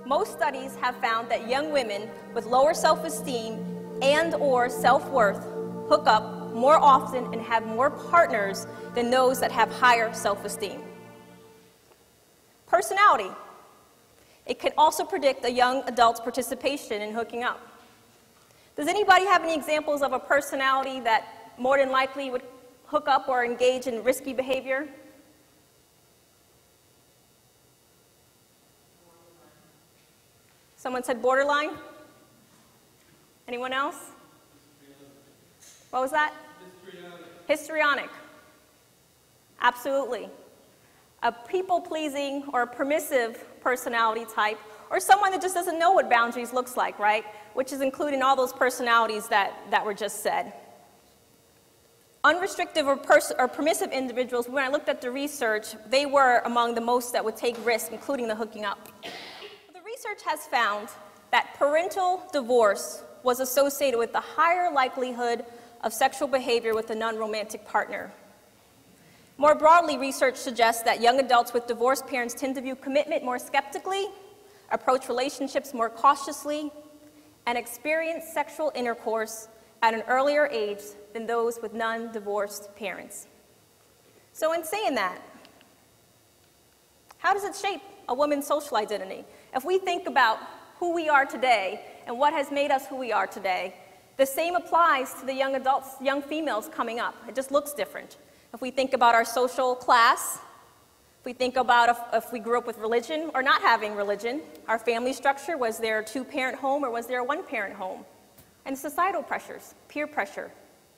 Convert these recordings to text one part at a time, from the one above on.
Most studies have found that young women with lower self-esteem and/or self-worth hook up more often and have more partners than those that have higher self-esteem. Personality. It can also predict a young adult's participation in hooking up. Does anybody have any examples of a personality that more than likely would hook up or engage in risky behavior? Someone said borderline? Anyone else? What was that? Histrionic. Absolutely. A people-pleasing or a permissive personality type, or someone that just doesn't know what boundaries looks like, right? Which is including all those personalities that were just said. Unrestricted or permissive individuals, when I looked at the research, they were among the most that would take risks, including the hooking up. The research has found that parental divorce was associated with the higher likelihood of sexual behavior with a non-romantic partner. More broadly, research suggests that young adults with divorced parents tend to view commitment more skeptically, approach relationships more cautiously, and experience sexual intercourse at an earlier age than those with non-divorced parents. So in saying that, how does it shape a woman's social identity? If we think about who we are today and what has made us who we are today, the same applies to the young adults, young females coming up. It just looks different. If we think about our social class, if we think about if we grew up with religion or not having religion, our family structure, was there a two-parent home or was there a one-parent home? And societal pressures, peer pressure,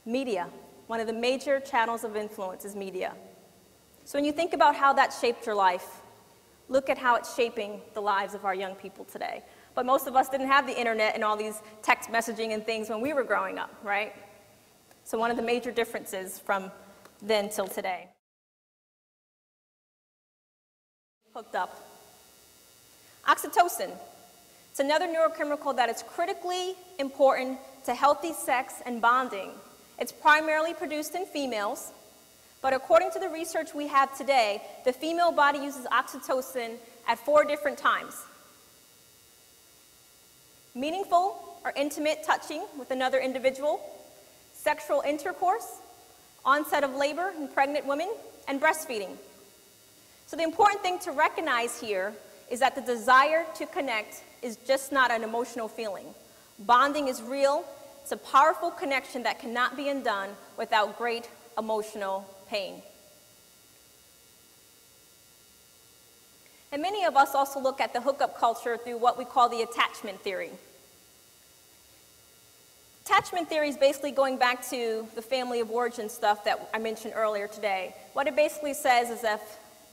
media. One of the major channels of influence is media. So when you think about how that shaped your life, look at how it's shaping the lives of our young people today. But most of us didn't have the internet and all these text messaging and things when we were growing up, right? So one of the major differences from then till today. Hooked up. Oxytocin. It's another neurochemical that is critically important to healthy sex and bonding. It's primarily produced in females, but according to the research we have today, the female body uses oxytocin at 4 different times. Meaningful or intimate touching with another individual, sexual intercourse, onset of labor in pregnant women, and breastfeeding. So the important thing to recognize here is that the desire to connect is just not an emotional feeling. Bonding is real. It's a powerful connection that cannot be undone without great emotional pain. And many of us also look at the hookup culture through what we call the attachment theory. Attachment theory is basically going back to the family of origin stuff that I mentioned earlier today. What it basically says is if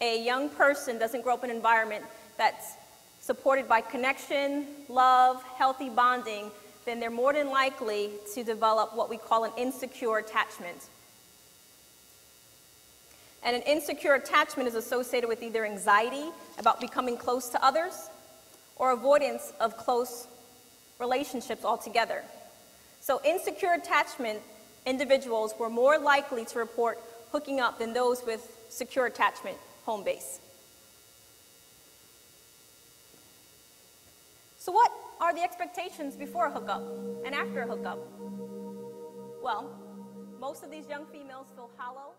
a young person doesn't grow up in an environment that's supported by connection, love, healthy bonding, then they're more than likely to develop what we call an insecure attachment. And an insecure attachment is associated with either anxiety about becoming close to others or avoidance of close relationships altogether. So insecure attachment individuals were more likely to report hooking up than those with secure attachment home base. So what are the expectations before a hookup and after a hookup? Well, most of these young females feel hollow,